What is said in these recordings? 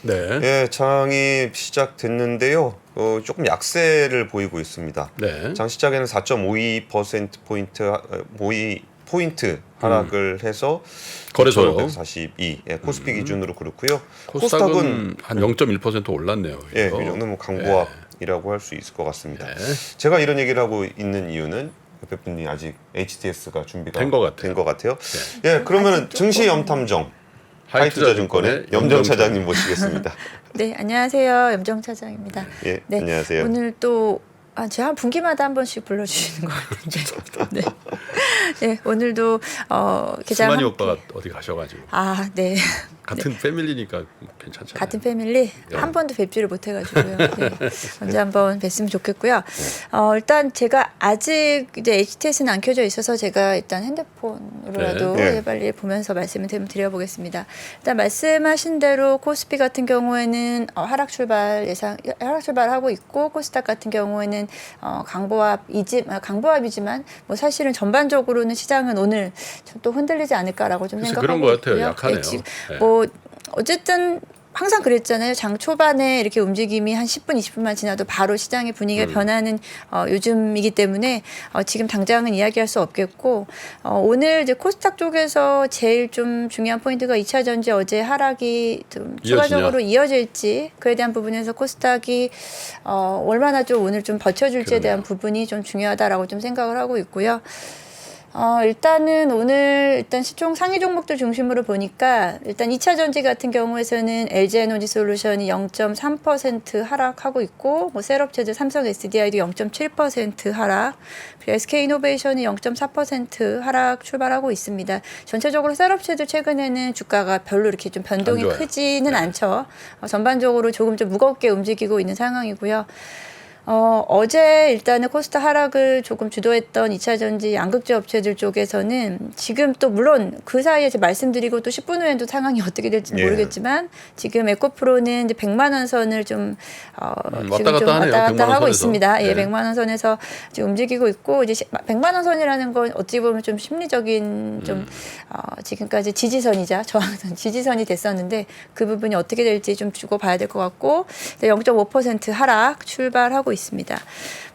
네. 예, 장이 시작됐는데요. 조금 약세를 보이고 있습니다. 네. 장 시작에는 4.52% 하락을 해서 거래소요. 2,542. 예, 코스피 기준으로 그렇고요. 코스닥은 한 0.1% 올랐네요. 예, 이 이거. 정도면 강보합이라고 할 수 있을 것 같습니다. 네. 제가 이런 얘기를 하고 있는 이유는 옆에 분이 아직 HTS가 준비가 된 것 같아요. 예, 그러면은 증시 염탐정 하이투자증권의 염정 차장님 모시겠습니다. 네, 안녕하세요. 염정 차장입니다. 예, 네, 안녕하세요. 오늘 또 제가 한 분기마다 한 번씩 불러주시는 것 같은데. 네. 네, 오늘도 계좌 수만이 오빠가 어디 가셔가지고. 네. 같은 패밀리니까 괜찮잖아요. 같은 패밀리 한 번도 뵙지를 못해가지고요. 네. 언제 한번 뵀으면 좋겠고요. 일단 제가 아직 이제 HTS는 안 켜져 있어서 제가 일단 핸드폰으로라도 네. 빨리 보면서 말씀을 드려보겠습니다. 일단 말씀하신 대로 코스피 같은 경우에는 하락 출발하고 있고 코스닥 같은 경우에는 강보합이지만 뭐 사실은 전반적으로는 시장은 오늘 또 흔들리지 않을까라고 좀 생각하고 그런 것 같아요. 있고요. 약하네요. 네, 뭐 어쨌든 항상 그랬잖아요. 장 초반에 이렇게 움직임이 한 10분, 20분만 지나도 바로 시장의 분위기가 변하는 요즘이기 때문에 지금 당장은 이야기할 수 없겠고 오늘 이제 코스닥 쪽에서 제일 좀 중요한 포인트가 2차 전지 어제 하락이 좀 추가적으로 이어질지 그에 대한 부분에서 코스닥이 얼마나 좀 오늘 좀 버텨줄지에 대한 부분이 좀 중요하다라고 좀 생각을 하고 있고요. 일단은 오늘 시총 상위 종목들 중심으로 보니까 일단 2차 전지 같은 경우에서는 LG에너지솔루션이 0.3% 하락하고 있고 뭐 셀업체들 삼성 SDI도 0.7% 하락, 그리고 SK이노베이션이 0.4% 하락 출발하고 있습니다. 전체적으로 셀업체들 최근에는 주가가 별로 이렇게 좀 변동이 크지는 않죠. 전반적으로 조금 좀 무겁게 움직이고 있는 상황이고요. 어제 일단은 코스닥 하락을 조금 주도했던 2차 전지 양극재 업체들 쪽에서는 지금 또 물론 그 사이에 말씀드리고 또 10분 후에는 또 상황이 어떻게 될지 모르겠지만 지금 에코프로는 이제 100만 원 선을 좀 지금 좀 왔다 갔다 하고 있습니다. 예, 100만 원 선에서 지금 움직이고 있고 이제 100만 원 선이라는 건 어찌 보면 좀 심리적인 좀 지금까지 지지선이자 저항선 지지선이 됐었는데 그 부분이 어떻게 될지 좀 주고 봐야 될 것 같고 0.5% 하락 출발하고 있습니다.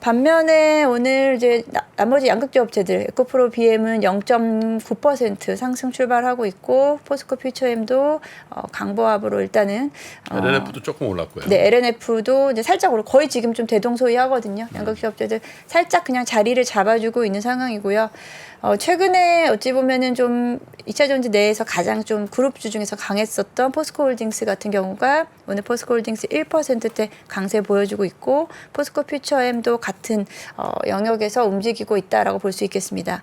반면에 오늘 이제 나머지 양극재 업체들 에코프로 BM은 0.9% 상승 출발하고 있고 포스코 퓨처엠도 강보합으로 일단은 LNF도 조금 올랐고요. 네, LNF도 이제 살짝 오르고 거의 지금 좀 대동소이하거든요. 양극재 업체들 살짝 그냥 자리를 잡아주고 있는 상황이고요. 최근에 어찌 보면은 좀 2차 전지 내에서 가장 좀 그룹주 중에서 강했었던 포스코홀딩스 같은 경우가 오늘 포스코홀딩스 1%대 강세 보여주고 있고 포스코 퓨처엠도 같은 영역에서 움직이고 있다라고 볼 수 있겠습니다.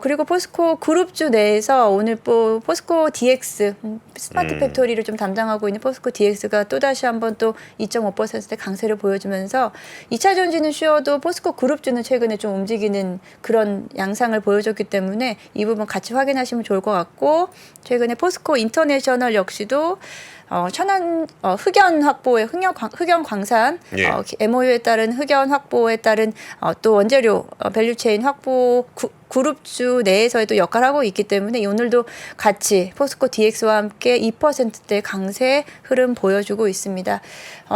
그리고 포스코 그룹주 내에서 오늘 또 포스코 DX 스마트 팩토리를 좀 담당하고 있는 포스코 DX가 또 다시 한번 또 2.5%대 강세를 보여주면서 2차 전지는 쉬어도 포스코 그룹주는 최근에 좀 움직이는 그런 양상을 보여줬기 때문에 이 부분 같이 확인하시면 좋을 것 같고 최근에 포스코 인터내셔널 역시도 천안 흑연 확보에 흑연 광산 MOU에 따른 흑연 확보에 따른 또 원재료 밸류체인 확보 그룹주 내에서도 역할을 하고 있기 때문에 오늘도 같이 포스코 DX와 함께 2%대 강세 흐름 보여주고 있습니다.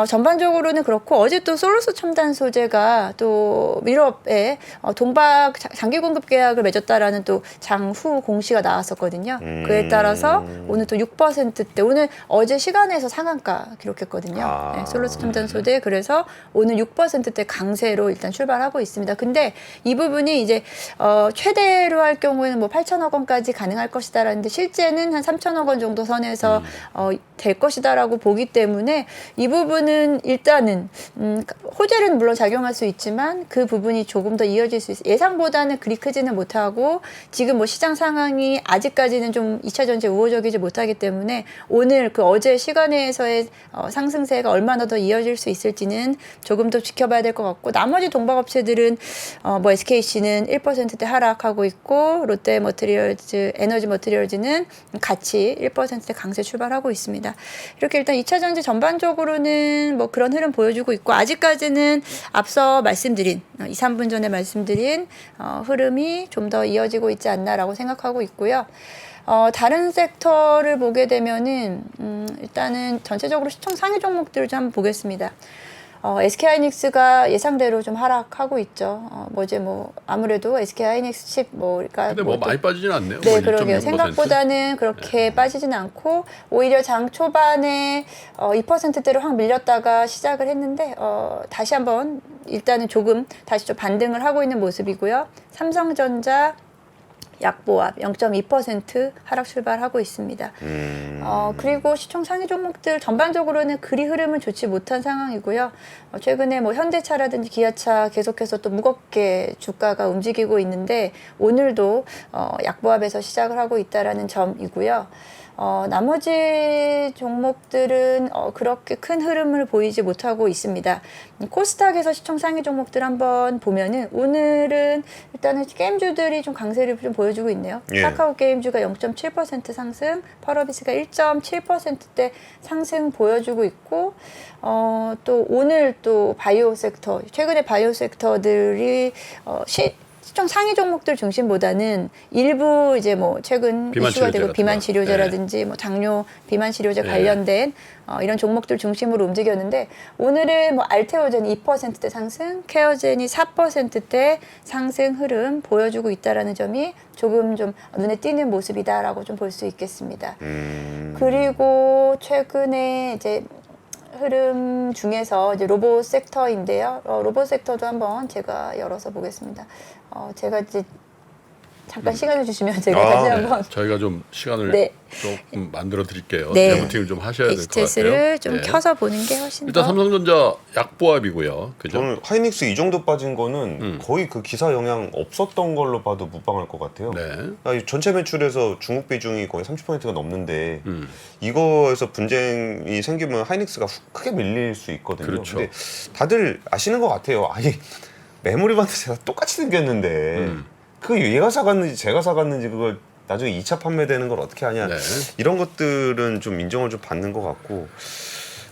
전반적으로는 그렇고 어제 또 솔루스 첨단 소재가 또 밀업에 동박 장기 공급 계약을 맺었다라는 또 장후 공시가 나왔었거든요. 그에 따라서 오늘 또 6%대 오늘 어제 시간에서 상한가 기록했거든요. 네, 솔루스 첨단 소재 그래서 오늘 6%대 강세로 일단 출발하고 있습니다. 근데 이 부분이 이제 최대로 할 경우에는 뭐 8천억 원까지 가능할 것이다라는데 실제는 한 3천억 원 정도 선에서 될 것이다라고 보기 때문에 이 부분은 일단은 호재는 물론 작용할 수 있지만 그 부분이 조금 더 이어질 수 있어요. 예상보다는 그리 크지는 못하고 지금 뭐 시장 상황이 아직까지는 좀 2차 전지에 우호적이지 못하기 때문에 오늘 그 어제 시간에서의 상승세가 얼마나 더 이어질 수 있을지는 조금 더 지켜봐야 될 것 같고 나머지 동박업체들은 뭐 SKC는 1%대 하락 하락하고 있고 롯데 머티리얼즈, 에너지 머티리얼즈는 같이 1%대 강세 출발하고 있습니다. 이렇게 일단 2차 전지 전반적으로는 뭐 그런 흐름 보여주고 있고 아직까지는 앞서 말씀드린 2, 3분 전에 말씀드린 흐름이 좀 더 이어지고 있지 않나라고 생각하고 있고요. 다른 섹터를 보게 되면은 일단은 전체적으로 시총 상위 종목들을 좀 한번 보겠습니다. SK하이닉스가 예상대로 좀 하락하고 있죠. 아무래도 SK하이닉스 칩 그러니까 근데 뭐 많이 빠지진 않네요. 네, 뭐 그러게요. 1.6%. 생각보다는 그렇게 빠지진 않고 오히려 장 초반에 2%대로 확 밀렸다가 시작을 했는데 다시 한번 일단은 조금 다시 좀 반등을 하고 있는 모습이고요. 삼성전자 약보합 0.2% 하락 출발하고 있습니다. 그리고 시총 상위 종목들 전반적으로는 그리 흐름은 좋지 못한 상황이고요. 최근에 뭐 현대차라든지 기아차 계속해서 또 무겁게 주가가 움직이고 있는데 오늘도 약보합에서 시작을 하고 있다라는 점이고요. 나머지 종목들은 그렇게 큰 흐름을 보이지 못하고 있습니다. 코스닥에서 시총 상위 종목들 한번 보면은 오늘은 일단은 게임주들이 좀 강세를 좀 보여주고 있네요. 예. 카카오 게임주가 0.7% 상승, 펄어비스가 1.7%대 상승 보여주고 있고 또 오늘 또 바이오 섹터, 최근에 바이오 섹터들이 시총 상위 종목들 중심보다는 일부 이제 뭐 최근 비만 이슈가 치료제 되고 같은 비만 거. 치료제라든지 뭐 당뇨 비만 치료제 네. 관련된 이런 종목들 중심으로 움직였는데 오늘은 뭐 알테오젠이 2%대 상승, 케어젠이 4%대 상승 흐름 보여주고 있다라는 점이 조금 좀 눈에 띄는 모습이다라고 좀 볼 수 있겠습니다. 그리고 최근에 이제 흐름 중에서 이제 로봇 섹터인데요. 로봇 섹터도 한번 제가 열어서 보겠습니다. 제가 이제 잠깐 시간을 주시면 제가 다시 한번 저희가 좀 시간을 네. 조금 만들어 드릴게요. 네. 데모팅을 좀 하셔야 될 것 같아요. HTS를 좀 네. 켜서 보는 게 훨씬 일단 더 삼성전자 약보합이고요. 그죠? 저는 하이닉스 이 정도 빠진 거는 거의 그 기사 영향 없었던 걸로 봐도 무방할 것 같아요. 네. 이 전체 매출에서 중국 비중이 거의 30%가 넘는데 이거에서 분쟁이 생기면 하이닉스가 크게 밀릴 수 있거든요. 그렇죠. 근데 다들 아시는 것 같아요. 아니 메모리 반도 제가 똑같이 생겼는데 그 얘가 사갔는지 제가 사갔는지 그걸 나중에 2차 판매되는 걸 어떻게 하냐. 네. 이런 것들은 좀 인정을 좀 받는 것 같고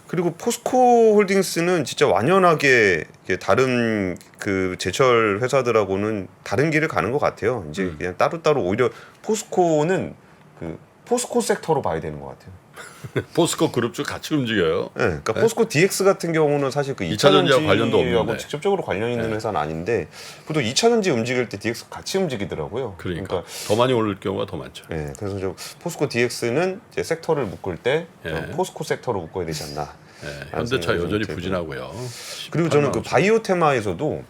그리고 포스코 홀딩스는 진짜 완연하게 다른 그 제철 회사들하고는 다른 길을 가는 것 같아요. 이제 그냥 따로따로 오히려 포스코는 그 포스코 섹터로 봐야 되는 것 같아요. 포스코 그룹주 같이 움직여요. 네, 그러니까 포스코 DX 같은 경우는 사실 그 2차 전지와 관련도 전지하고 없는데. 직접적으로 관련 있는 회사는 아닌데 보통 2차 전지 움직일 때 DX 같이 움직이더라고요. 그러니까 더 많이 오를 경우가 더 많죠. 네, 그래서 좀 포스코 DX는 이제 섹터를 묶을 때 예. 포스코 섹터로 묶어야 되지 않나. 네. 현대차 생각이 여전히 좀 부진하고요. 그리고 저는 18만 그 5천. 바이오 테마에서도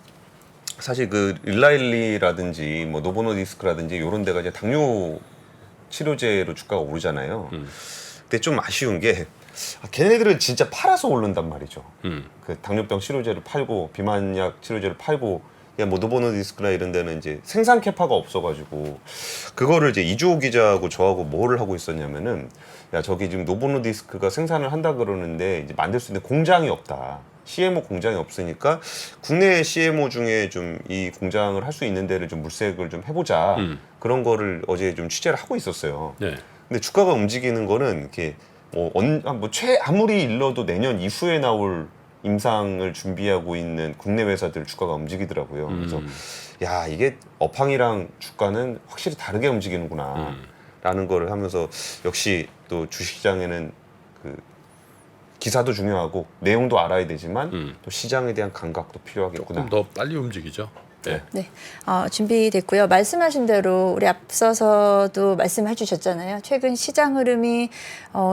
사실 그 일라일리라든지 뭐 노보노디스크라든지 이런 데가 이제 당뇨 치료제로 주가가 오르잖아요. 근데 좀 아쉬운 게 걔네들은 진짜 팔아서 오른단 말이죠. 그 당뇨병 치료제를 팔고 비만약 치료제를 팔고 그냥 뭐 노보노디스크나 이런 데는 이제 생산 캐파가 없어가지고 그거를 이제 이주호 기자하고 저하고 뭐를 하고 있었냐면은 야 저기 지금 노보노디스크가 생산을 한다 그러는데 이제 만들 수 있는 공장이 없다. CMO 공장이 없으니까 국내 CMO 중에 좀 이 공장을 할 수 있는 데를 좀 물색을 좀 해보자. 그런 거를 어제 좀 취재를 하고 있었어요. 네. 근데 주가가 움직이는 거는 이렇게 아무리 일러도 내년 이후에 나올 임상을 준비하고 있는 국내 회사들 주가가 움직이더라고요. 그래서 야 이게 업황이랑 주가는 확실히 다르게 움직이는구나 라는 거를 하면서 역시 또 주식시장에는 그 기사도 중요하고 내용도 알아야 되지만 또 시장에 대한 감각도 필요하겠구나. 조금 더 빨리 움직이죠. 네. 네, 준비됐고요. 말씀하신 대로 우리 앞서서도 말씀해 주셨잖아요. 최근 시장 흐름이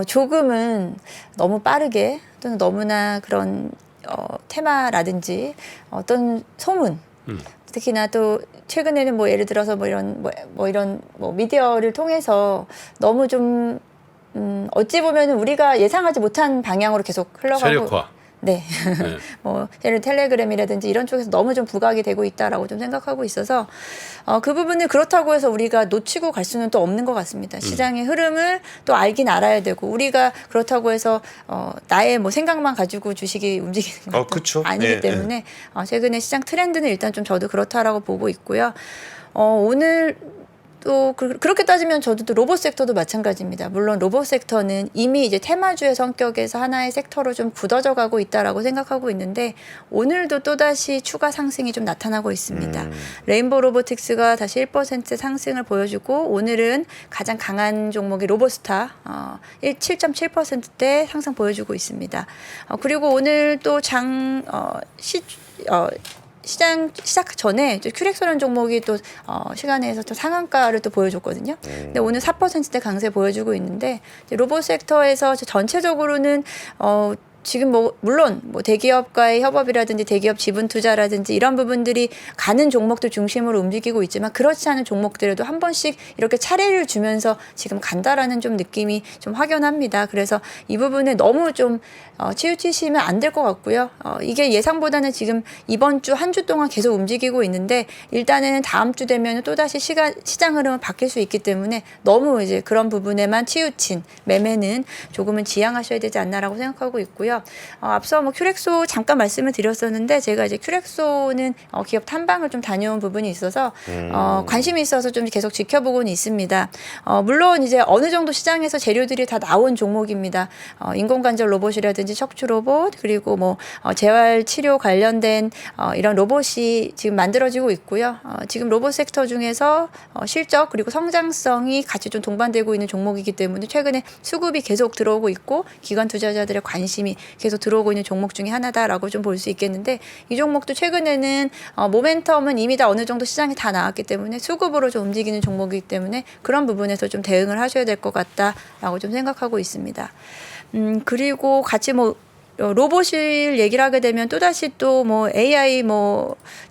조금은 너무 빠르게 또는 너무나 그런 테마라든지 어떤 소문 특히나 또 최근에는 뭐 예를 들어서 뭐 이런 미디어를 통해서 너무 좀 어찌 보면 우리가 예상하지 못한 방향으로 계속 흘러가고 세력화. 네. 네. 뭐 예를 텔레그램이라든지 이런 쪽에서 너무 좀 부각이 되고 있다라고 좀 생각하고 있어서 그 부분을 그렇다고 해서 우리가 놓치고 갈 수는 또 없는 것 같습니다. 시장의 흐름을 또 알긴 알아야 되고 우리가 그렇다고 해서 나의 뭐 생각만 가지고 주식이 움직이는 것도 그쵸. 아니기 예, 때문에 최근에 시장 트렌드는 일단 좀 저도 그렇다라고 보고 있고요. 오늘 또 그렇게 따지면 저도 또 로봇 섹터도 마찬가지입니다. 물론 로봇 섹터는 이미 이제 테마주의 성격에서 하나의 섹터로 좀 굳어져 가고 있다라고 생각하고 있는데 오늘도 또다시 추가 상승이 좀 나타나고 있습니다. 레인보우 로보틱스가 다시 1% 상승을 보여주고 오늘은 가장 강한 종목이 로보스타 7.7%대 상승 보여주고 있습니다. 그리고 오늘 또 시작 전에 큐렉스라는 종목이 또 시간에서 또 상한가를 또 보여줬거든요. 근데 오늘 4%대 강세 보여주고 있는데 로봇 섹터에서 전체적으로는 지금 물론 대기업과의 협업이라든지 대기업 지분 투자라든지 이런 부분들이 가는 종목들 중심으로 움직이고 있지만 그렇지 않은 종목들에도 한 번씩 이렇게 차례를 주면서 지금 간다라는 좀 느낌이 좀 확연합니다. 그래서 이 부분에 너무 좀 치우치시면 안 될 것 같고요. 이게 예상보다는 지금 이번 주 한 주 동안 계속 움직이고 있는데 일단은 다음 주 되면 또다시 시장 흐름은 바뀔 수 있기 때문에 너무 이제 그런 부분에만 치우친 매매는 조금은 지양하셔야 되지 않나라고 생각하고 있고요. 앞서 큐렉소 잠깐 말씀을 드렸었는데 제가 이제 큐렉소는 기업 탐방을 좀 다녀온 부분이 있어서 관심이 있어서 좀 계속 지켜보고는 있습니다. 물론 이제 어느 정도 시장에서 재료들이 다 나온 종목입니다. 인공관절 로봇이라든지 척추 로봇 그리고 재활 치료 관련된 이런 로봇이 지금 만들어지고 있고요. 지금 로봇 섹터 중에서 실적 그리고 성장성이 같이 좀 동반되고 있는 종목이기 때문에 최근에 수급이 계속 들어오고 있고 기관 투자자들의 관심이 계속 들어오고 있는 종목 중에 하나다라고 좀 볼 수 있겠는데 이 종목도 최근에는 모멘텀은 이미 다 어느 정도 시장에 다 나왔기 때문에 수급으로 좀 움직이는 종목이기 때문에 그런 부분에서 좀 대응을 하셔야 될 것 같다라고 좀 생각하고 있습니다. 그리고 같이 로봇을 얘기를 하게 되면 또다시 또 AI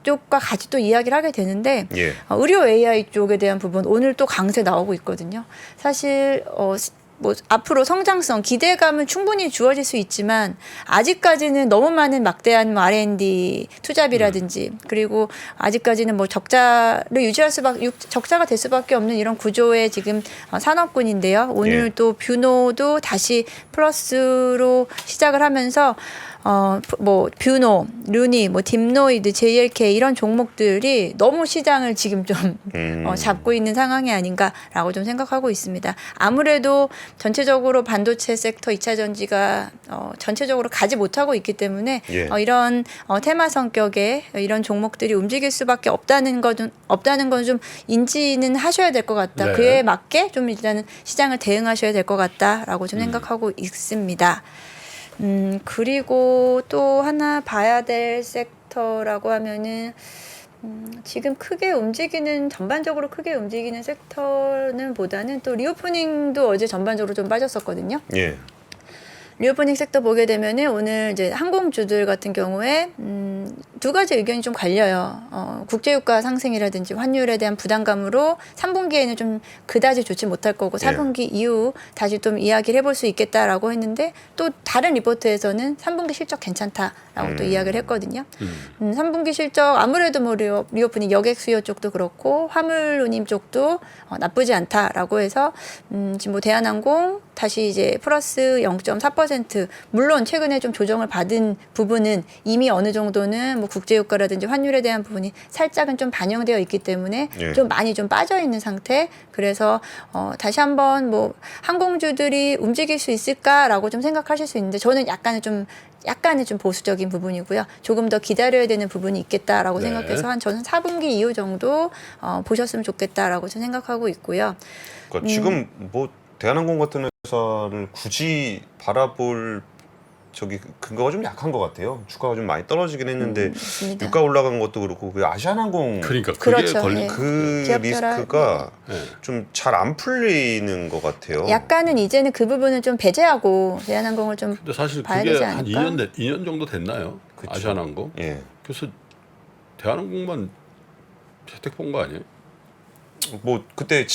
쪽과 같이 또 이야기를 하게 되는데 의료 AI 쪽에 대한 부분 오늘 또 강세 나오고 있거든요. 사실 앞으로 성장성, 기대감은 충분히 주어질 수 있지만 아직까지는 너무 많은 막대한 R&D 투자비라든지 그리고 아직까지는 적자를 적자가 될 수밖에 없는 이런 구조의 지금 산업군인데요. 오늘 또 뷰노도 다시 플러스로 시작을 하면서 뷰노, 루니, 딥노이드, JLK 이런 종목들이 너무 시장을 지금 좀 잡고 있는 상황이 아닌가라고 좀 생각하고 있습니다. 아무래도 전체적으로 반도체 섹터 2차 전지가 전체적으로 가지 못하고 있기 때문에 이런 테마 성격의 이런 종목들이 움직일 수밖에 없다는 건 좀 인지는 하셔야 될 것 같다. 네. 그에 맞게 좀 일단은 시장을 대응하셔야 될 것 같다라고 좀 생각하고 있습니다. 그리고 또 하나 봐야 될 섹터라고 하면은 지금 전반적으로 크게 움직이는 섹터는 보다는 또 리오프닝도 어제 전반적으로 좀 빠졌었거든요. 리오프닝 섹터 보게 되면은 오늘 이제 항공주들 같은 경우에 두 가지 의견이 좀 갈려요. 국제유가 상승이라든지 환율에 대한 부담감으로 3분기에는 좀 그다지 좋지 못할 거고 4분기 이후 다시 좀 이야기를 해볼 수 있겠다라고 했는데 또 다른 리포트에서는 3분기 실적 괜찮다라고 또 이야기를 했거든요. 3분기 실적 아무래도 리오프닝 여객 수요 쪽도 그렇고 화물 운임 쪽도 나쁘지 않다라고 해서 지금 대한항공 다시 이제 플러스 0.4% 물론 최근에 좀 조정을 받은 부분은 이미 어느 정도는 국제유가라든지 환율에 대한 부분이 살짝은 좀 반영되어 있기 때문에 좀 많이 좀 빠져 있는 상태. 그래서 다시 한번 항공주들이 움직일 수 있을까라고 좀 생각하실 수 있는데 저는 약간의 좀 보수적인 부분이고요. 조금 더 기다려야 되는 부분이 있겠다라고 생각해서 저는 4분기 이후 정도 보셨으면 좋겠다라고 좀 생각하고 있고요. 그러니까 지금 대한항공 같은 회사를 굳이 바라볼 근거가 좀 약한 것 같아요. 주가가 좀 많이 떨어지긴 했는데 맞습니다. 유가 올라간 것도 그렇고 그 아시아나항공 그러니까 그게 그렇죠. 걸린 그 기업 리스크가 좀 잘 안 풀리는 것 같아요. 약간은 이제는 그 부분은 좀 배제하고 대한항공을 좀 근데 사실 봐야 그게 되지 한 않을까? 2년 정도 됐나요? 그쵸. 아시아나항공. 그래서 대한항공만 혜택 본 거 아니에요? 그때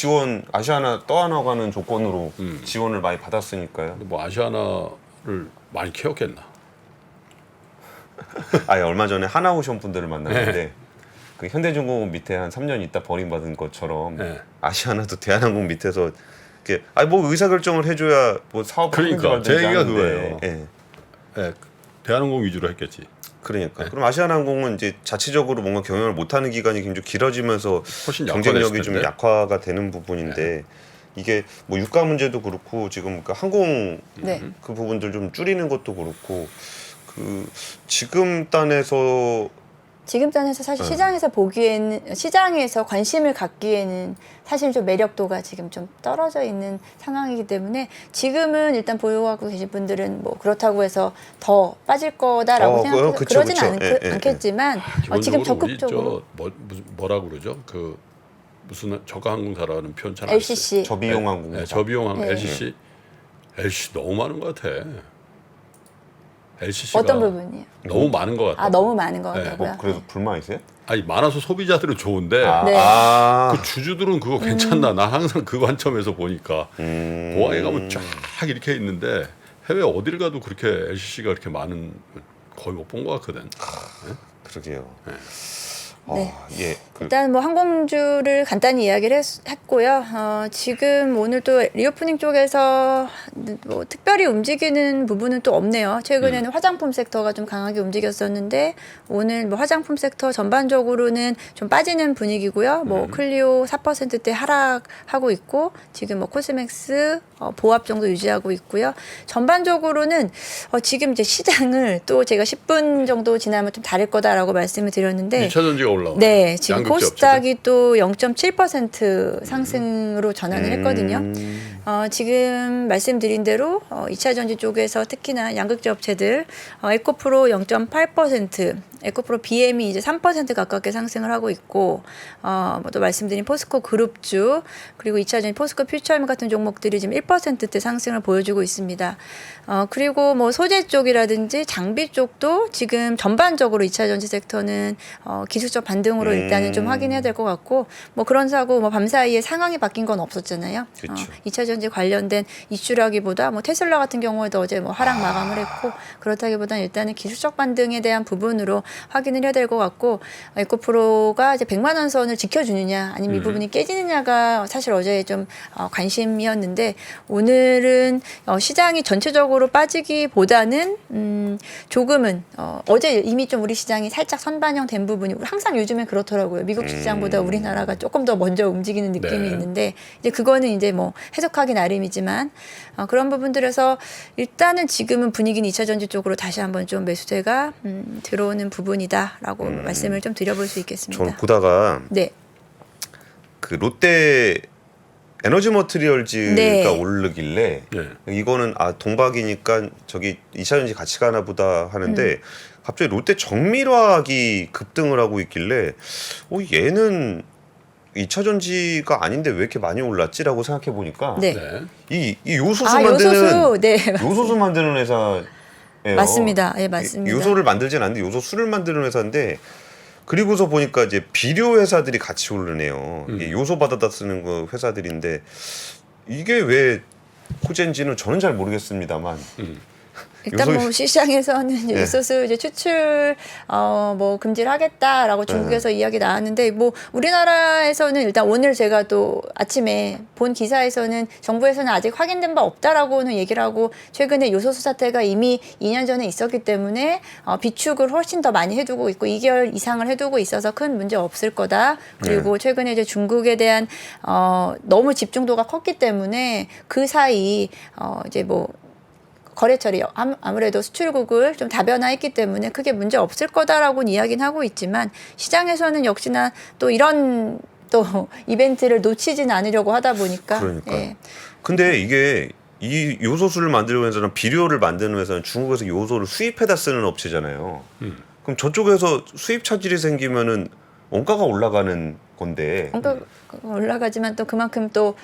아시아나 떠나가는 조건으로 지원을 많이 받았으니까요. 근데 아시아나를 많이 키웠겠나? 얼마 전에 하나오션 분들을 만났는데 그 현대중공업 밑에 한 3년 있다 버림받은 것처럼 아시아나도 대한항공 밑에서 의사결정을 해줘야 사업 그러니까 제 얘기가 그거예요. 대한항공 위주로 했겠지. 그러니까 네. 그럼 아시아나항공은 이제 자체적으로 뭔가 경영을 못하는 기간이 굉장히 길어지면서 훨씬 경쟁력이 좀 텐데. 약화가 되는 부분인데 이게 뭐 유가 문제도 그렇고 지금 그 항공 네. 그 부분들 좀 줄이는 것도 그렇고 그 지금 단에서 지금 단에서 사실 시장에서 보기에는 시장에서 관심을 갖기에는 사실 좀 매력도가 지금 좀 떨어져 있는 상황이기 때문에 지금은 일단 보유하고 계신 분들은 뭐 그렇다고 해서 더 빠질 거다라고 생각해서 그쵸, 그러진 그쵸. 않겠지만 지금 기본적으로 적극적으로 우리 뭐라 그러죠? 그 무슨 저가 항공사라는 표현 잘 안 써요. LCC 저비용 항공 네, 저비용 항공 네. LCC 너무 많은 것 같아. LCC가 어떤 부분이요? 너무 많은 것 같아. 아 너무 많은 것 네. 같다고요. 뭐 그래서 불만이세요? 아니 많아서 소비자들은 좋은데 네. 그 주주들은 그거 괜찮나? 나 항상 그 관점에서 보니까 공항에 가면 쫙 이렇게 있는데 해외 어딜 가도 그렇게 LCC가 그렇게 많은 거의 못 본 것 같거든. 그러게요. 네. 예. 일단 뭐 항공주를 간단히 이야기를 했고요. 지금 오늘 또 리오프닝 쪽에서 뭐 특별히 움직이는 부분은 또 없네요. 최근에는 화장품 섹터가 좀 강하게 움직였었는데 오늘 뭐 화장품 섹터 전반적으로는 좀 빠지는 분위기고요. 뭐 클리오 4%대 하락하고 있고 지금 뭐 코스맥스 보합 정도 유지하고 있고요. 전반적으로는 지금 이제 시장을 또 제가 10분 정도 지나면 좀 다를 거다라고 말씀을 드렸는데 2차 전지가 올라오네. 네, 지금 양극재 코스닥이 또 0.7% 상승으로 전환을 했거든요. 지금 말씀드린 대로 2차 전지 쪽에서 특히나 양극재 업체들 에코프로 0.8%, 에코프로 BM이 이제 3% 가깝게 상승을 하고 있고 또 말씀드린 포스코 그룹주 그리고 2차 전지 포스코 퓨처엠 같은 종목들이 지금 1%대 상승을 보여주고 있습니다. 그리고 뭐 소재 쪽이라든지 장비 쪽도 지금 전반적으로 2차 전지 섹터는 기술적 반등으로 일단은 좀 확인해야 될 것 같고 뭐 그런 사고 뭐 밤사이에 상황이 바뀐 건 없었잖아요. 그쵸. 2차 전지 관련된 이슈라기보다 뭐 테슬라 같은 경우에도 어제 뭐 하락 마감을 했고 그렇다기보다는 일단은 기술적 반등에 대한 부분으로 확인을 해야 될 것 같고 에코프로가 이제 100만 원 선을 지켜주느냐 아니면 이 부분이 깨지느냐가 사실 어제 좀 관심이었는데 오늘은 시장이 전체적으로 빠지기보다는 조금은 어제 이미 좀 우리 시장이 살짝 선반영된 부분이 항상 요즘엔 그렇더라고요. 미국 시장보다 우리나라가 조금 더 먼저 움직이는 느낌이 네. 있는데 이제 그거는 이제 뭐 해석하기 나름이지만 그런 부분들에서 일단은 지금은 분위기는 2차 전지 쪽으로 다시 한번 좀 매수세가 들어오는 부분이다라고 말씀을 좀 드려볼 수 있겠습니다. 저는 보다가 네. 그 롯데 에너지 머티리얼즈가 네. 오르길래 네. 이거는 동박이니까 저기 2차 전지 같이 가나 보다 하는데 갑자기 롯데 정밀화학이 급등을 하고 있길래 얘는 2차 전지가 아닌데 왜 이렇게 많이 올랐지라고 생각해 보니까 네. 네. 이 요소수 만드는 요소수. 네. 요소수 만드는 회사예요. 맞습니다. 예, 맞습니다. 요소를 만들진 않는데 요소수를 만드는 회사인데 그리고서 보니까 이제 비료 회사들이 같이 오르네요. 이게 요소 받아다 쓰는 그 회사들인데 이게 왜 코젠지는 저는 잘 모르겠습니다만 일단 요소- 뭐 시장에서는 네. 요소수 이제 추출 뭐 금지를 하겠다라고 중국에서 이야기 나왔는데 뭐 우리나라에서는 일단 오늘 제가 또 아침에 본 기사에서는 정부에서는 아직 확인된 바 없다라고는 얘기를 하고 최근에 요소수 사태가 이미 2년 전에 있었기 때문에 비축을 훨씬 더 많이 해두고 있고 2개월 이상을 해두고 있어서 큰 문제 없을 거다. 그리고 최근에 이제 중국에 대한 너무 집중도가 컸기 때문에 그 사이 이제 뭐 거래처리 아무래도 수출국을 좀 다변화했기 때문에 크게 문제 없을 거다라고는 이야기는 하고 있지만 시장에서는 역시나 또 이런 또 이벤트를 놓치진 않으려고 하다 보니까 그러니까. 예. 근데 이게 이 요소수를 만드는 회사는 비료를 만드는 회사는 중국에서 요소를 수입해다 쓰는 업체잖아요. 그럼 저쪽에서 수입 차질이 생기면은 원가가 올라가는 건데 원가가 올라가지만 또 그만큼 또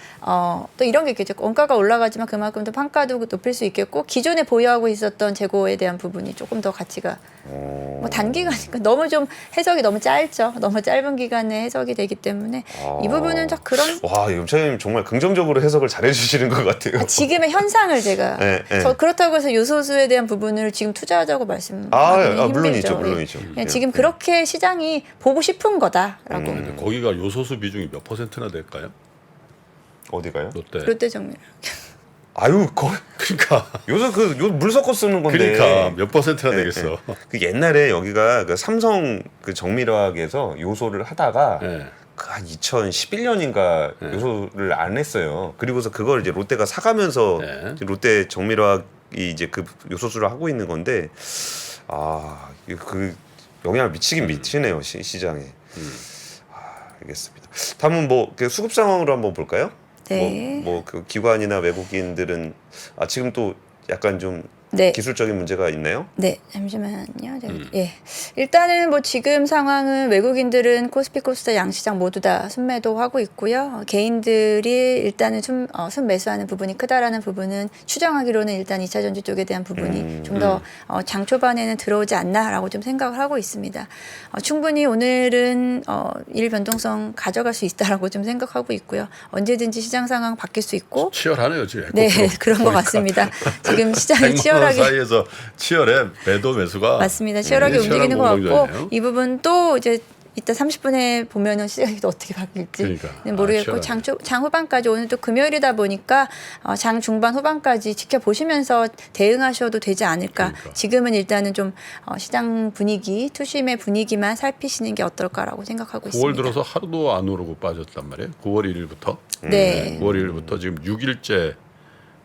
이런 게 있겠죠. 원가가 올라가지만 그만큼 또 판가도 높일 수 있겠고 기존에 보유하고 있었던 재고에 대한 부분이 조금 더 가치가 뭐 단기간이니까 너무 좀 해석이 너무 짧죠. 너무 짧은 기간에 해석이 되기 때문에 이 부분은 좀 그런 와, 염차님 정말 긍정적으로 해석을 잘 해주시는 것 같아요. 지금의 현상을 제가 네, 네. 그렇다고 해서 요소수에 대한 부분을 지금 투자하자고 말씀하기는 힘들죠. 물론이죠, 예. 물론이죠. 그냥 지금 그렇게 시장이 보고 싶은 거다라고 근데 거기가 요소수 비중이 몇 %나 될까요? 어디가요? 롯데. 롯데정밀 아유, 그러니까 요새 물 섞어 쓰는 건데. 그러니까 몇 퍼센트나 네, 되겠어. 그 옛날에 여기가 그 삼성 그 정밀화학에서 요소를 하다가 네. 한 2011년인가 네. 요소를 안 했어요. 그리고서 그걸 이제 롯데가 사가면서 네. 롯데 정밀화학이 이제 그 요소수를 하고 있는 건데 그 영향을 미치긴 미치네요 시장에. 알겠습니다. 다음은 그 수급 상황으로 한번 볼까요? 네. 그 기관이나 외국인들은 지금 또 약간 좀 네. 기술적인 문제가 있나요? 네, 잠시만요. 예. 일단은 뭐 지금 상황은 외국인들은 코스피 코스닥 양시장 모두 다 순매도하고 있고요. 개인들이 일단은 순매수하는 부분이 크다라는 부분은 추정하기로는 일단 2차 전지 쪽에 대한 부분이 좀 더 장 초반에는 들어오지 않나라고 좀 생각을 하고 있습니다. 충분히 오늘은 일 변동성 가져갈 수 있다라고 좀 생각하고 있고요. 언제든지 시장 상황 바뀔 수 있고 치열하네요 지금. 네, 에코프로 그런 것 보니까. 같습니다. 지금 시장이 100만 원 치열하게 사이에서 치열해 매도 매수가 맞습니다. 치열하게 치열한 움직이는 것 같고 공방전이에요. 이 부분 또 이제 이따 30분에 보면은 시장이 또 어떻게 바뀔지 그러니까. 모르겠고 치열하네. 장 후반까지 오늘 또 금요일이다 보니까 장 중반 후반까지 지켜보시면서 대응하셔도 되지 않을까. 그러니까. 지금은 일단은 좀 시장 분위기, 투심의 분위기만 살피시는 게 어떨까라고 생각하고 9월 있습니다. 들어서 하루도 안 오르고 빠졌단 말이에요. 9월 1일부터. 네. 9월 1일부터 지금 6일째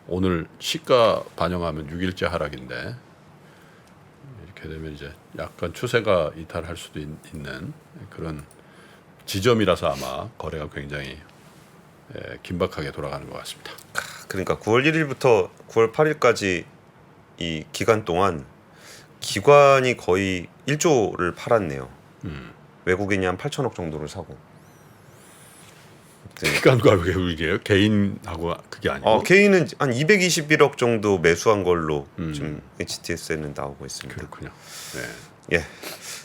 오늘 시가 반영하면 6일째 하락인데 이렇게 되면 이제 약간 추세가 이탈할 수도 있는 그런 지점이라서 아마 거래가 굉장히 긴박하게 돌아가는 것 같습니다. 그러니까 9월 1일부터 9월 8일까지 이 기간 동안 기관이 거의 1조를 팔았네요. 외국인이 한 8천억 정도를 사고. 기관과 외국이에요? 개인하고 그게 아니고? 개인은 한 221억 정도 매수한 걸로 지금 HTS에는 나오고 있습니다. 그렇군요. 네. 예.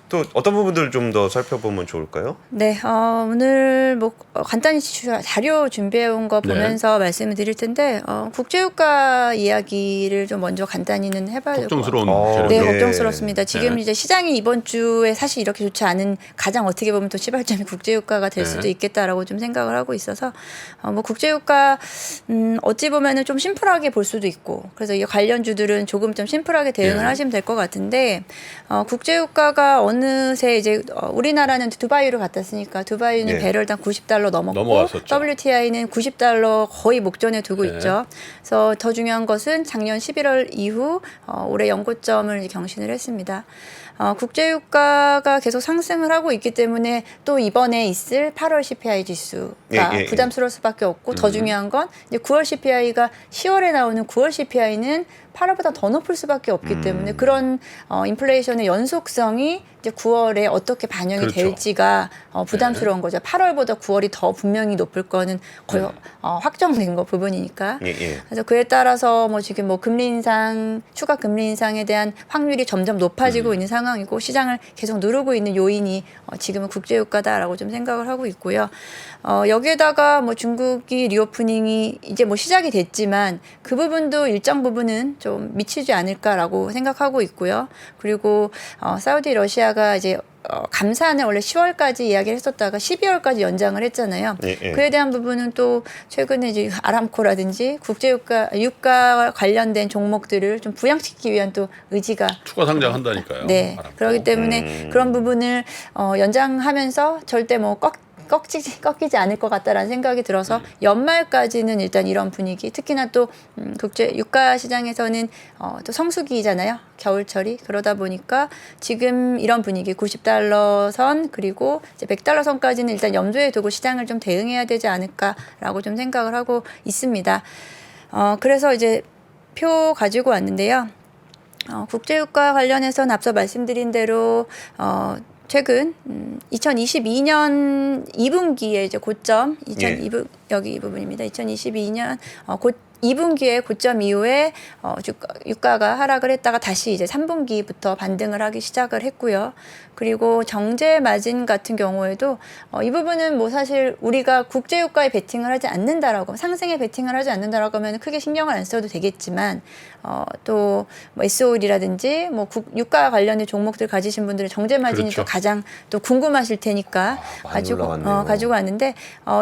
또 어떤 부분들을 좀 더 살펴보면 좋을까요? 네, 오늘 뭐 간단히 자료 준비해 온 거 보면서 말씀을 드릴 텐데 국제유가 이야기를 좀 먼저 간단히는 해봐야 될 것 같아요. 걱정스러운 네, 재료. 걱정스럽습니다. 지금 네. 이제 시장이 이번 주에 사실 이렇게 좋지 않은 가장 어떻게 보면 또 시발점이 국제유가가 될 수도 네. 있겠다라고 좀 생각을 하고 있어서 뭐 국제유가 어찌 보면은 좀 심플하게 볼 수도 있고 그래서 이 관련주들은 조금 좀 심플하게 대응을 네. 하시면 될 것 같은데 국제유가가 어느새 이제 우리나라는 두바이로 갔다 쓰니까 두바이는 네. 배럴당 90달러 넘었고 넘어갔었죠. WTI는 90달러 거의 목전에 두고 네. 있죠. 그래서 더 중요한 것은 작년 11월 이후 올해 연고점을 이제 경신을 했습니다. 국제유가가 계속 상승을 하고 있기 때문에 또 이번에 있을 8월 CPI 지수가 예. 부담스러울 수밖에 없고 더 중요한 건 이제 9월 CPI가 10월에 나오는 9월 CPI는 8월보다 더 높을 수밖에 없기 때문에 그런 인플레이션의 연속성이 이제 9월에 어떻게 반영이 그렇죠. 될지가 부담스러운 거죠. 8월보다 9월이 더 분명히 높을 거는 거의 확정된 거 부분이니까. 예. 그래서 그에 따라서 뭐 지금 뭐 금리 인상, 추가 금리 인상에 대한 확률이 점점 높아지고 있는 상황이고 시장을 계속 누르고 있는 요인이 지금은 국제유가다라고 좀 생각을 하고 있고요. 여기에다가 뭐 중국이 리오프닝이 이제 뭐 시작이 됐지만 그 부분도 일정 부분은 좀 미치지 않을까라고 생각하고 있고요. 그리고 사우디 러시아가 이제 감사안을 원래 10월까지 이야기를 했었다가 12월까지 연장을 했잖아요. 예. 그에 대한 부분은 또 최근에 이제 아람코라든지 유가 관련된 종목들을 좀 부양시키기 위한 또 의지가 추가 상장한다니까요. 네. 아람코. 그렇기 때문에 그런 부분을 연장하면서 절대 뭐 꺾이지 않을 것 같다라는 생각이 들어서 연말까지는 일단 이런 분위기 특히나 또 국제 유가 시장에서는 또 성수기잖아요. 겨울철이 그러다 보니까 지금 이런 분위기 90달러 선 그리고 이제 100달러 선까지는 일단 염두에 두고 시장을 좀 대응해야 되지 않을까라고 좀 생각을 하고 있습니다. 그래서 이제 표 가지고 왔는데요. 국제유가 관련해서는 앞서 말씀드린 대로 최근 2022년 2분기에 이제 고점 여기 이 부분입니다. 2022년 2분기에 고점 이후에 유가가 하락을 했다가 다시 이제 3분기부터 반등을 하기 시작을 했고요. 그리고 정제 마진 같은 경우에도 이 부분은 뭐 사실 우리가 국제유가에 베팅을 하지 않는다라고 상승에 베팅을 하지 않는다라고 하면 크게 신경을 안 써도 되겠지만 또 뭐 S-오일이라든지 뭐 유가 관련된 종목들 가지신 분들은 정제 마진이 그렇죠. 또 가장 또 궁금하실 테니까 많이 올라갔네요. 가지고 왔는데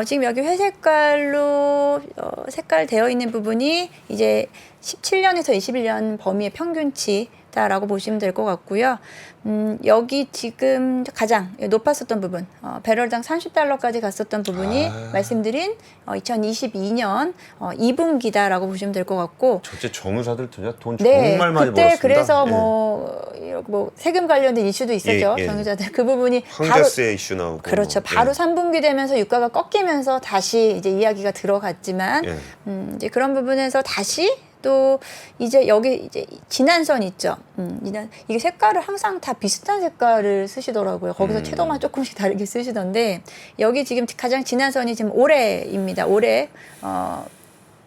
지금 여기 회색깔로 색깔 되어 있는 부분이 이제 17년에서 21년 범위의 평균치다라고 보시면 될 것 같고요. 여기 지금 가장 높았었던 부분, 배럴당 $30까지 갔었던 부분이 말씀드린 2022년 2분기다라고 보시면 될 것 같고. 전체 정유사들 진짜 돈 네, 정말 많이 그때 벌었습니다. 그래서 예. 뭐 세금 관련된 이슈도 있었죠. 예, 예. 정유자들 그 부분이 황제세 이슈 나오고 그렇죠. 뭐, 바로 예. 3분기 되면서 유가가 꺾이면서 다시 이제 이야기가 들어갔지만 예. 이제 그런 부분에서 다시 또 이제 여기 이제 진한선 있죠. 이게 색깔을 항상 다 비슷한 색깔을 쓰시더라고요. 거기서 채도만 조금씩 다르게 쓰시던데 여기 지금 가장 진한 선이 지금 올해입니다. 올해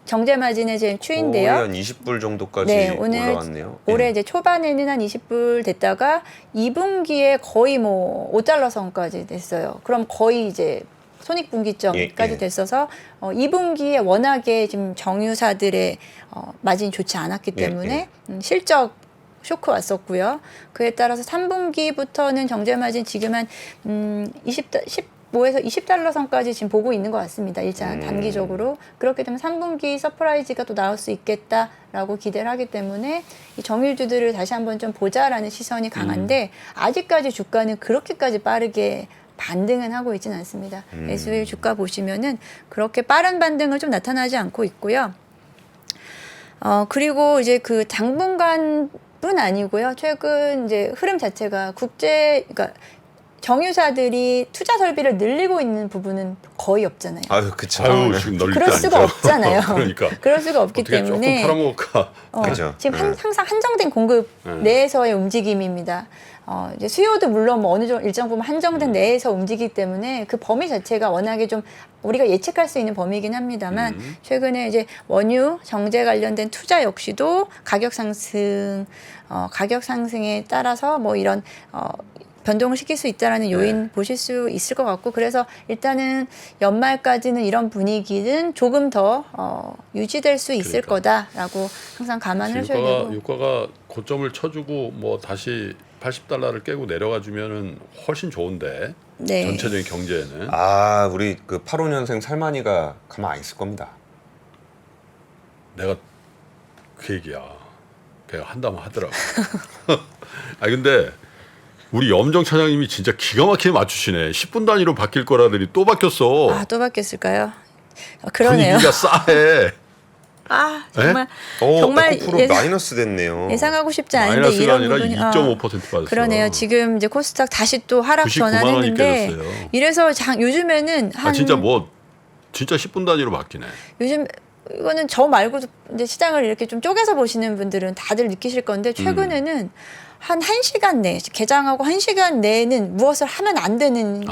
정제 마진의 지금 추인데요. 거의 한 20불 정도까지 네, 오늘 올라왔네요. 올해 예. 이제 초반에는 한 20불 됐다가 2분기에 거의 뭐 $5 선까지 됐어요. 그럼 거의 이제 손익분기점까지 예. 됐어서 2분기에 워낙에 지금 정유사들의 마진이 좋지 않았기 때문에 실적 쇼크 왔었고요. 그에 따라서 3분기부터는 정제 마진 지금 한 15에서 $20 선까지 지금 보고 있는 것 같습니다. 일단 단기적으로. 그렇게 되면 3분기 서프라이즈가 또 나올 수 있겠다라고 기대를 하기 때문에 이 정유주들을 다시 한번 좀 보자라는 시선이 강한데 아직까지 주가는 그렇게까지 빠르게 반등은 하고 있지는 않습니다. S-오일 주가 보시면은 그렇게 빠른 반등은 좀 나타나지 않고 있고요. 그리고 이제 그 당분간뿐 아니고요. 최근 이제 흐름 자체가 그러니까 정유사들이 투자 설비를 늘리고 있는 부분은 거의 없잖아요. 아유, 그쵸. 아유, 지금 널리 그럴 수가 없잖아요. 그러니까. 그럴 수가 없기 어떻게 때문에 조금 팔아먹을까? 그죠. 지금 항상 한정된 공급 내에서의 움직임입니다. 이제 수요도 물론 뭐 어느 정도 일정 부분 한정된 내에서 움직이기 때문에 그 범위 자체가 워낙에 좀 우리가 예측할 수 있는 범위이긴 합니다만 최근에 이제 원유 정제 관련된 투자 역시도 가격 상승에 따라서 뭐 이런 변동을 시킬 수 있다라는 요인 보실 수 있을 것 같고 그래서 일단은 연말까지는 이런 분위기는 조금 더 유지될 수 있을 거다라고 항상 감안을 하셔야 되고 유가가 고점을 쳐주고 뭐 다시 $80를 깨고 내려가 주면은 훨씬 좋은데 네. 전체적인 경제에는 아, 우리 그 85년생 살만이가 가만 안 있을 겁니다. 내가 그 얘기야. 걔가 한다면 하더라고. 아 근데 우리 염정 차장님이 진짜 기가 막히게 맞추시네. 10분 단위로 바뀔 거라더니 또 바뀌었어. 또 바뀌었을까요? 그러네요. 분위기가 싸해. 정말 오, 정말 9% 마이너스 됐네요. 예상하고 싶지 않은데 마이너스가 이런 아니라 부분이 2.5% 빠졌어. 그러네요. 지금 이제 코스닥 다시 또 하락 99만 원이 전환했는데 깨졌어요. 이래서 요즘에는 한 진짜 10분 단위로 바뀌네. 요즘 이거는 저 말고도 이제 시장을 이렇게 좀 쪼개서 보시는 분들은 다들 느끼실 건데 최근에는 한 1시간 내 개장하고 1시간 내에는 무엇을 하면 안 되는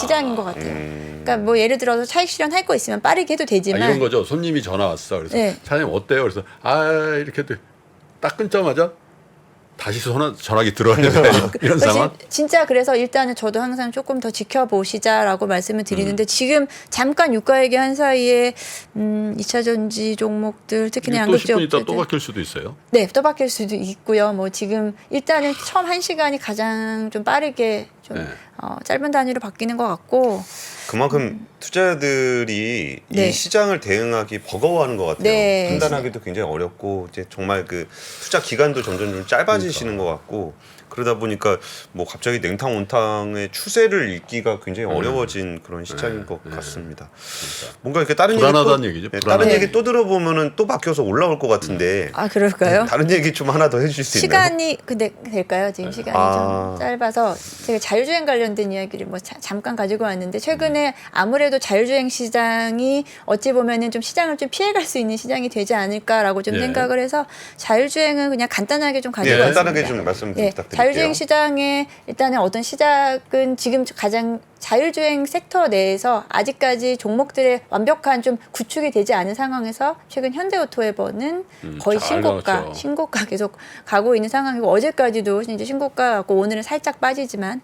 시장인 것 같아요. 그러니까 뭐 예를 들어서 차익 실현 할 거 있으면 빠르게 해도 되지만 이런 거죠. 손님이 전화 왔어. 그래서 네. 사장님 어때요? 그래서 이렇게 딱 끊자마자 다시 전화기 들어야 되는 이런 상황. 진짜 그래서 일단은 저도 항상 조금 더 지켜보시자라고 말씀을 드리는데 지금 잠깐 유가 얘기한 사이에 2차 전지 종목들 특히나 또 양극재 10분 있다 또 업체들 바뀔 수도 있어요. 네, 또 바뀔 수도 있고요. 뭐 지금 일단은 처음 1시간이 가장 좀 빠르게 좀 짧은 단위로 바뀌는 것 같고 그만큼 투자자들이 네. 이 시장을 대응하기 버거워하는 것 같아요. 네. 판단하기도 굉장히 어렵고 이제 정말 그 투자 기간도 점점 좀 짧아지시는 것 같고 그러다 보니까 뭐 갑자기 냉탕 온탕의 추세를 읽기가 굉장히 어려워진 그런 시장인 것 같습니다. 뭔가 이렇게 다른 불안하다는 얘기 얘기죠. 다른 불안하다. 얘기 또 들어보면은 또 바뀌어서 올라올 것 같은데 그럴까요? 다른 얘기 좀 하나 더 해주실 수 있나요? 시간이 근데 될까요? 지금 시간이 좀 짧아서 제가 자율주행 관련된 이야기를 뭐 잠깐 가지고 왔는데 최근에 아무래도 자율주행 시장이 어찌 보면은 좀 시장을 좀 피해갈 수 있는 시장이 되지 않을까라고 좀 생각을 해서 자율주행은 그냥 간단하게 좀 가지고 왔습니다. 간단하게 좀 말씀 부탁드릴게요. 자율주행 시장에 일단은 어떤 시작은 지금 가장 자율주행 섹터 내에서 아직까지 종목들의 완벽한 좀 구축이 되지 않은 상황에서 최근 현대오토에버는 거의 잘 신고가 나왔죠. 신고가 계속 가고 있는 상황이고 어제까지도 이제 신고가 갖고 오늘은 살짝 빠지지만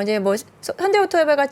이제 뭐 현대오토에버가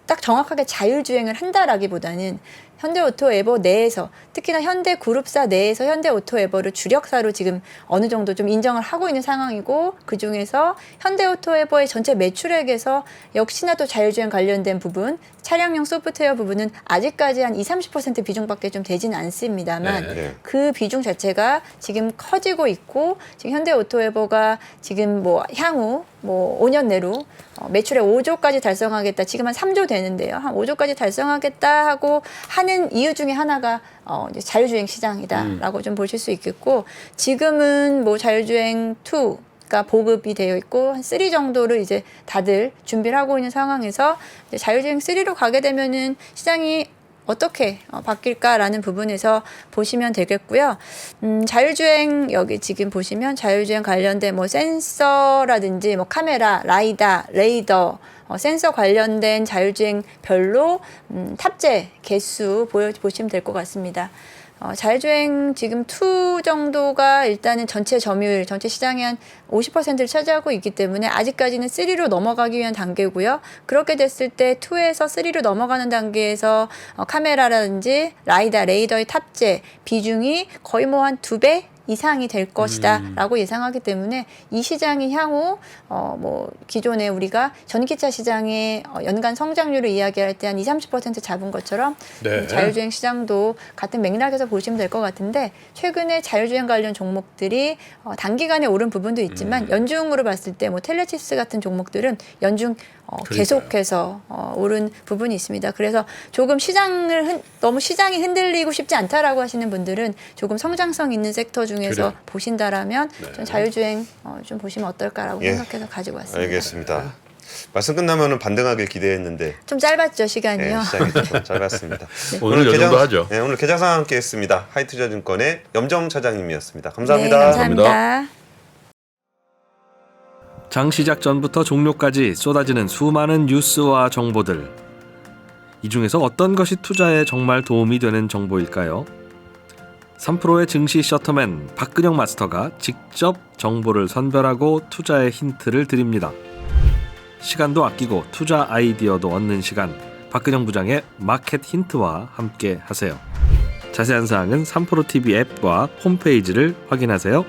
딱 정확하게 자율주행을 한다라기보다는 현대오토에버 내에서 특히나 현대그룹사 내에서 현대오토에버를 주력사로 지금 어느 정도 좀 인정을 하고 있는 상황이고 그중에서 현대오토에버의 전체 매출액에서 역시나 또 자율주행 관련된 부분 차량용 소프트웨어 부분은 아직까지 한 20-30% 비중밖에 좀 되지는 않습니다만 네. 그 비중 자체가 지금 커지고 있고 지금 현대오토에버가 지금 뭐 향후 뭐 5년 내로 매출액 5조까지 달성하겠다. 지금 한 3조 되는데요. 한 5조까지 달성하겠다 하고 하는 이유 중에 하나가 이제 자율주행 시장이다라고 좀 보실 수 있겠고 지금은 뭐 자율주행 2가 보급이 되어 있고 한 3 정도를 이제 다들 준비를 하고 있는 상황에서 이제 자율주행 3로 가게 되면은 시장이 어떻게 바뀔까라는 부분에서 보시면 되겠고요. 자율주행 여기 지금 보시면 자율주행 관련된 뭐 센서라든지 뭐 카메라, 라이다, 레이더, 센서 관련된 자율주행별로 탑재 개수 보시면 될 것 같습니다. 자율주행 지금 2 정도가 일단은 전체 점유율, 전체 시장의 한 50%를 차지하고 있기 때문에 아직까지는 3로 넘어가기 위한 단계고요. 그렇게 됐을 때 2에서 3로 넘어가는 단계에서 카메라라든지 라이다, 레이더의 탑재 비중이 거의 뭐 한 2배 이상이 될 것이다라고 예상하기 때문에 이 시장이 향후 뭐 기존에 우리가 전기차 시장의 연간 성장률을 이야기할 때 한 20-30% 잡은 것처럼 네. 자율주행 시장도 같은 맥락에서 보시면 될 것 같은데 최근에 자율주행 관련 종목들이 단기간에 오른 부분도 있지만 연중으로 봤을 때 뭐 텔레치스 같은 종목들은 연중 계속해서 오른 부분이 있습니다. 그래서 조금 너무 시장이 흔들리고 싶지 않다라고 하시는 분들은 조금 성장성 있는 섹터 중에서 그래. 보신다라면 네. 좀 자율주행 좀 보시면 어떨까라고 예. 생각해서 가지고 왔습니다. 알겠습니다. 말씀 끝나면은 반등하길 기대했는데 좀 짧았죠 시간이요. 네, 시장이 조금 짧았습니다. 오늘 이 정도 하죠. 네, 오늘 계좌상 함께했습니다. 하이투자증권의 염정 차장님이었습니다. 감사합니다. 네, 감사합니다. 장 시작 전부터 종료까지 쏟아지는 수많은 뉴스와 정보들. 이 중에서 어떤 것이 투자에 정말 도움이 되는 정보일까요? 3프로의 증시 셔터맨 박근영 마스터가 직접 정보를 선별하고 투자의 힌트를 드립니다. 시간도 아끼고 투자 아이디어도 얻는 시간, 박근영 부장의 마켓 힌트와 함께 하세요. 자세한 사항은 3프로 TV 앱과 홈페이지를 확인하세요.